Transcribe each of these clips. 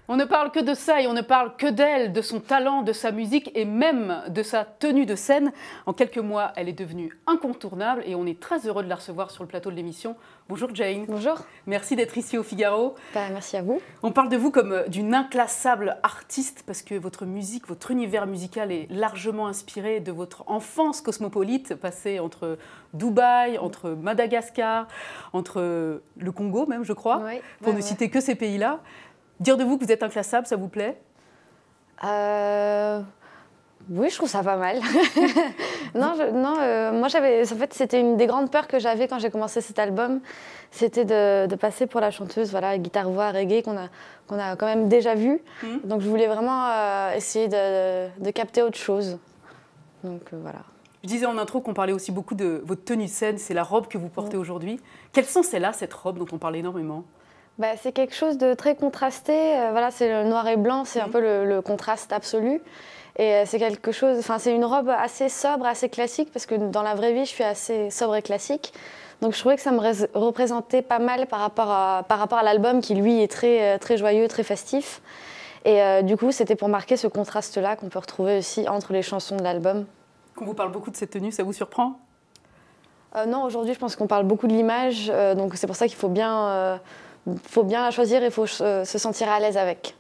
On ne parle que de ça et on ne parle que d'elle, de son talent, de sa musique et même de sa tenue de scène. En quelques mois, elle est devenue incontournable et on est très heureux de la recevoir sur le plateau de l'émission. Bonjour Jane. Bonjour. Merci d'être ici au Figaro. Merci à vous. On parle de vous comme d'une inclassable artiste parce que votre musique, votre univers musical est largement inspiré de votre enfance cosmopolite passée entre Dubaï, entre Madagascar, entre le Congo même je crois, Oui, pour ne citer que ces pays-là. Dire de vous que vous êtes inclassable, ça vous plaît? Oui, je trouve ça pas mal. Moi, en fait, c'était une des grandes peurs que j'avais quand j'ai commencé cet album. C'était de passer pour la chanteuse, voilà, guitare-voix, reggae, qu'on a quand même déjà vu. Donc, je voulais vraiment essayer de capter autre chose. Donc, voilà. Je disais en intro qu'on parlait aussi beaucoup de votre tenue de scène, c'est la robe que vous portez aujourd'hui. Quelle sens est là, cette robe dont on parle énormément? C'est quelque chose de très contrasté. Voilà, c'est le noir et blanc, c'est un peu le contraste absolu. Et c'est quelque chose, c'est une robe assez sobre, assez classique, parce que dans la vraie vie, je suis assez sobre et classique. Donc je trouvais que ça me représentait pas mal par rapport à l'album, qui lui est très, très joyeux, très festif. Et du coup, c'était pour marquer ce contraste-là qu'on peut retrouver aussi entre les chansons de l'album. Qu'on vous parle beaucoup de cette tenue, ça vous surprend? Non, aujourd'hui, je pense qu'on parle beaucoup de l'image, donc c'est pour ça qu'il faut bien la choisir et il faut se sentir à l'aise avec.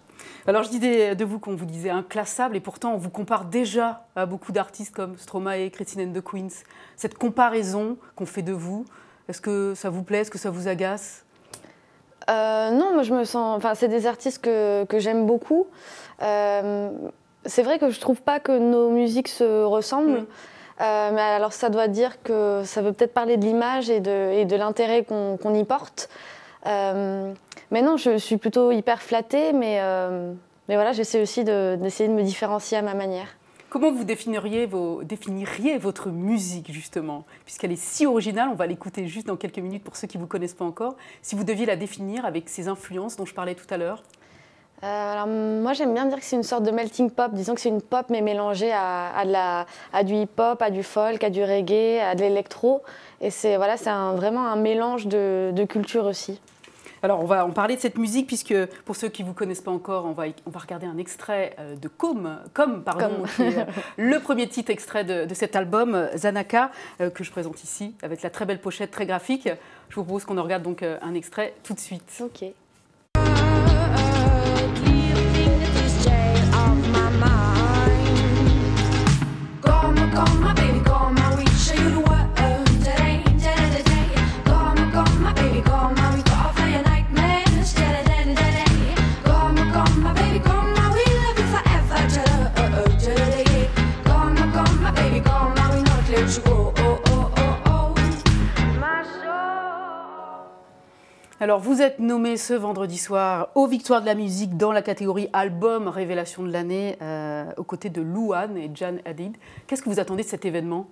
Alors je dis de vous qu'on vous disait inclassable et pourtant on vous compare déjà à beaucoup d'artistes comme Stromae, Christine and the Queens. Cette comparaison qu'on fait de vous, est-ce que ça vous plaît, est-ce que ça vous agace? Non, moi je me sens... c'est des artistes que j'aime beaucoup. C'est vrai que je trouve pas que nos musiques se ressemblent. Mais alors ça doit dire que ça veut peut-être parler de l'image et de l'intérêt qu'on y porte. Mais non, je suis plutôt hyper flattée, mais voilà, j'essaie aussi d'essayer de me différencier à ma manière. Comment vous définiriez votre musique, justement? Puisqu'elle est si originale, on va l'écouter juste dans quelques minutes pour ceux qui ne vous connaissent pas encore. Si vous deviez la définir avec ces influences dont je parlais tout à l'heure. Alors moi, j'aime bien dire que c'est une sorte de melting pop. Disons que c'est une pop, mais mélangée à du hip-hop, à du folk, à du reggae, à de l'électro. Et c'est vraiment un mélange de cultures aussi. Alors, on va en parler de cette musique, puisque pour ceux qui ne vous connaissent pas encore, on va regarder un extrait de Comme, qui est le premier titre extrait de cet album, Zanaka, que je présente ici, avec la très belle pochette, très graphique. Je vous propose qu'on en regarde donc un extrait tout de suite. Ok. Alors, vous êtes nommé ce vendredi soir aux Victoires de la musique dans la catégorie Album Révélation de l'année, aux côtés de Louane et Jan Hadid. Qu'est-ce que vous attendez de cet événement?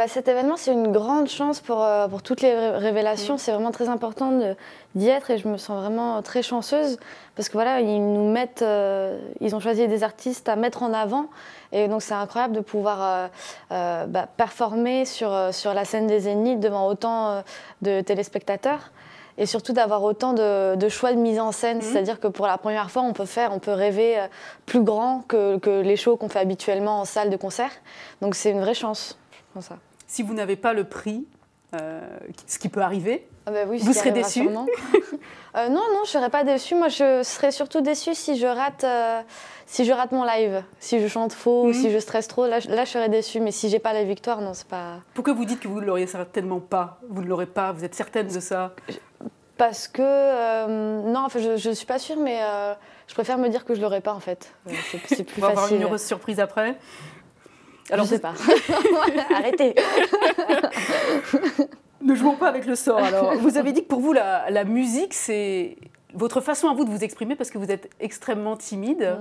Cet événement, c'est une grande chance pour toutes les révélations. C'est vraiment très important d'y être et je me sens vraiment très chanceuse parce que voilà, ils ont choisi des artistes à mettre en avant et donc c'est incroyable de pouvoir performer sur la scène des Zéniths devant autant de téléspectateurs. Et surtout d'avoir autant de choix de mise en scène, c'est-à-dire que pour la première fois, on peut rêver plus grand que les shows qu'on fait habituellement en salle de concert. Donc c'est une vraie chance. Ça. Si vous n'avez pas le prix, ce qui peut arriver, oui, vous serez déçu? Non, je ne serais pas déçue. Moi, je serais surtout déçue si je rate mon live. Si je chante faux ou si je stresse trop, là, je serais déçue. Mais si je n'ai pas la victoire, non, c'est pas... Pourquoi vous dites que vous ne l'auriez certainement pas? Vous ne l'aurez pas, vous êtes certaine de ça? Parce que... non, je ne suis pas sûre, mais je préfère me dire que je ne l'aurai pas, en fait. C'est plus facile. On va avoir une heureuse surprise après. Alors, je ne sais pas. Arrêtez. Ne jouons pas avec le sort. Alors, vous avez dit que pour vous, la musique, c'est votre façon à vous de vous exprimer parce que vous êtes extrêmement timide.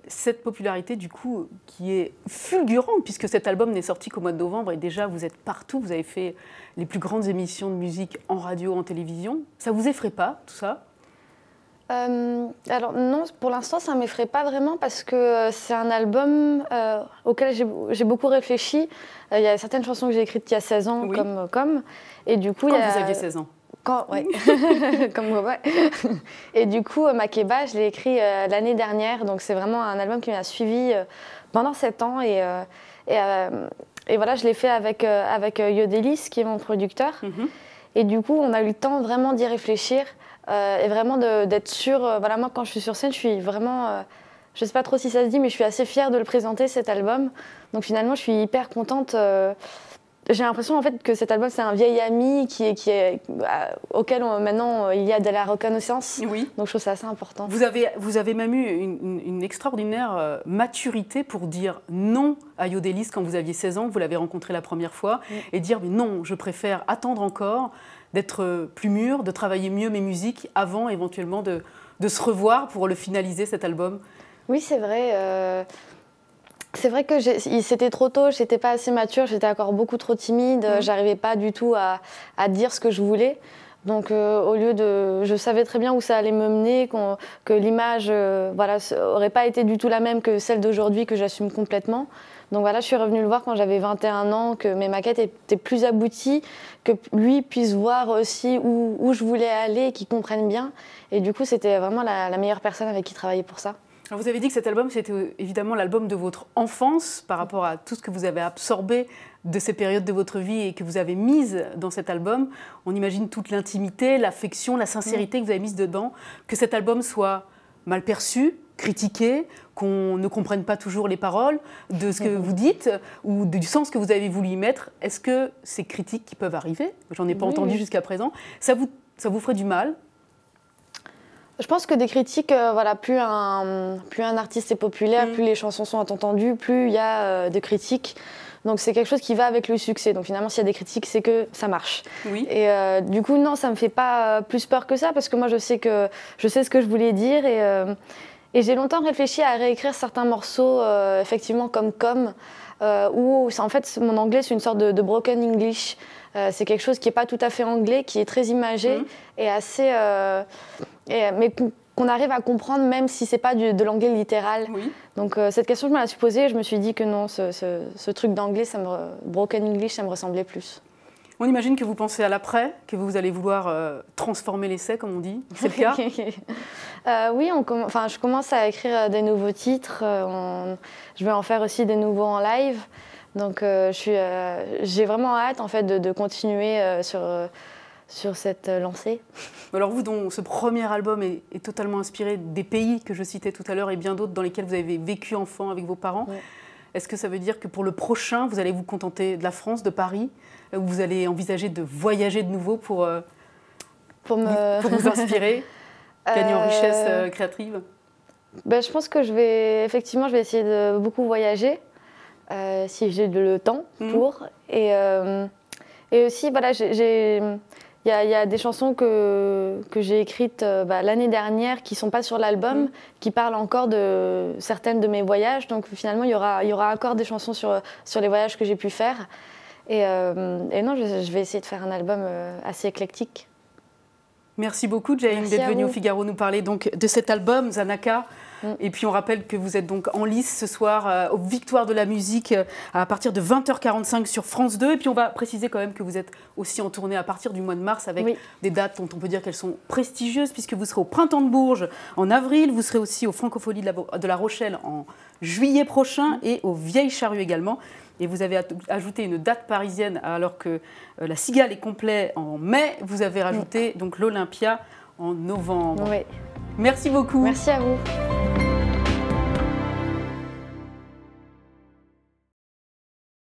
Cette popularité, du coup, qui est fulgurante puisque cet album n'est sorti qu'au mois de novembre et déjà, vous êtes partout. Vous avez fait les plus grandes émissions de musique en radio, en télévision. Ça ne vous effraie pas, tout ça? Alors non, pour l'instant, ça ne m'effraie pas vraiment parce que c'est un album auquel j'ai beaucoup réfléchi. Il y a certaines chansons que j'ai écrites il y a 16 ans, oui. comme. Et du coup, Quand vous aviez 16 ans? Ouais. Comme ouais. Et du coup, Makeba, je l'ai écrit l'année dernière. Donc c'est vraiment un album qui m'a suivi pendant 7 ans. Et voilà, je l'ai fait avec Yodelis, qui est mon producteur. Et du coup, on a eu le temps vraiment d'y réfléchir et vraiment d'être sûr. Voilà, moi, quand je suis sur scène, je suis vraiment... je ne sais pas trop si ça se dit, mais je suis assez fière de le présenter, cet album. Donc finalement, je suis hyper contente. J'ai l'impression en fait que cet album, c'est un vieil ami auquel maintenant il y a de la reconnaissance. Oui. Donc je trouve ça assez important. Vous avez même eu une extraordinaire maturité pour dire non à Yodelis quand vous aviez 16 ans, que vous l'avez rencontré la première fois, et dire mais non, je préfère attendre encore, d'être plus mûr, de travailler mieux mes musiques avant éventuellement de se revoir pour le finaliser, cet album. Oui, c'est vrai. C'est vrai que c'était trop tôt, je n'étais pas assez mature, j'étais encore beaucoup trop timide, j'arrivais pas du tout à dire ce que je voulais. Donc au lieu je savais très bien où ça allait me mener, que l'image voilà, aurait pas été du tout la même que celle d'aujourd'hui, que j'assume complètement. Donc voilà, je suis revenue le voir quand j'avais 21 ans, que mes maquettes étaient plus abouties, que lui puisse voir aussi où je voulais aller, qu'il comprenne bien. Et du coup, c'était vraiment la meilleure personne avec qui travailler pour ça. Alors vous avez dit que cet album, c'était évidemment l'album de votre enfance par rapport à tout ce que vous avez absorbé de ces périodes de votre vie et que vous avez mise dans cet album. On imagine toute l'intimité, l'affection, la sincérité que vous avez mise dedans. Que cet album soit mal perçu, critiqué, qu'on ne comprenne pas toujours les paroles de ce que vous dites ou du sens que vous avez voulu y mettre. Est-ce que ces critiques qui peuvent arriver, j'en ai pas entendu jusqu'à présent, ça vous ferait du mal ? Je pense que des critiques, voilà, plus un artiste est populaire, plus les chansons sont entendues, plus il y a de critiques. Donc c'est quelque chose qui va avec le succès. Donc finalement, s'il y a des critiques, c'est que ça marche. Oui. Et du coup, non, ça me fait pas plus peur que ça, parce que moi, je sais ce que je voulais dire. Et j'ai longtemps réfléchi à réécrire certains morceaux, effectivement, comme où en fait, mon anglais, c'est une sorte de broken English. C'est quelque chose qui n'est pas tout à fait anglais, qui est très imagé et assez... mais qu'on arrive à comprendre même si ce n'est pas de l'anglais littéral. Oui. Donc cette question, je me la suis posée et je me suis dit que non, ce truc d'anglais, broken English, ça me ressemblait plus. On imagine que vous pensez à l'après, que vous allez vouloir transformer l'essai, comme on dit. C'est le cas? Oui, je commence à écrire des nouveaux titres. Je vais en faire aussi des nouveaux en live. Donc j'ai vraiment hâte en fait, de continuer sur cette lancée. Alors vous, dont ce premier album est totalement inspiré des pays que je citais tout à l'heure et bien d'autres dans lesquels vous avez vécu enfant avec vos parents, est-ce que ça veut dire que pour le prochain, vous allez vous contenter de la France, de Paris, ou vous allez envisager de voyager de nouveau pour vous inspirer, gagner en richesse créative? Je pense que je vais essayer de beaucoup voyager. Si j'ai le temps pour. Et aussi, voilà, il y a des chansons que j'ai écrites l'année dernière qui ne sont pas sur l'album, qui parlent encore de certaines de mes voyages. Donc finalement, il y aura encore des chansons sur les voyages que j'ai pu faire. Et non, je vais essayer de faire un album assez éclectique. Merci beaucoup, Jane, d'être venue au Figaro nous parler donc de cet album, Zanaka. Et puis on rappelle que vous êtes donc en lice ce soir aux Victoires de la musique à partir de 20h45 sur France 2. Et puis on va préciser quand même que vous êtes aussi en tournée à partir du mois de mars avec des dates dont on peut dire qu'elles sont prestigieuses, puisque vous serez au Printemps de Bourges en avril, vous serez aussi aux Francopholies de La Rochelle en juillet prochain et aux Vieilles Charrues également. Et vous avez ajouté une date parisienne alors que la Cigale est complet en mai. Vous avez rajouté donc l'Olympia en novembre. Merci beaucoup. Merci à vous.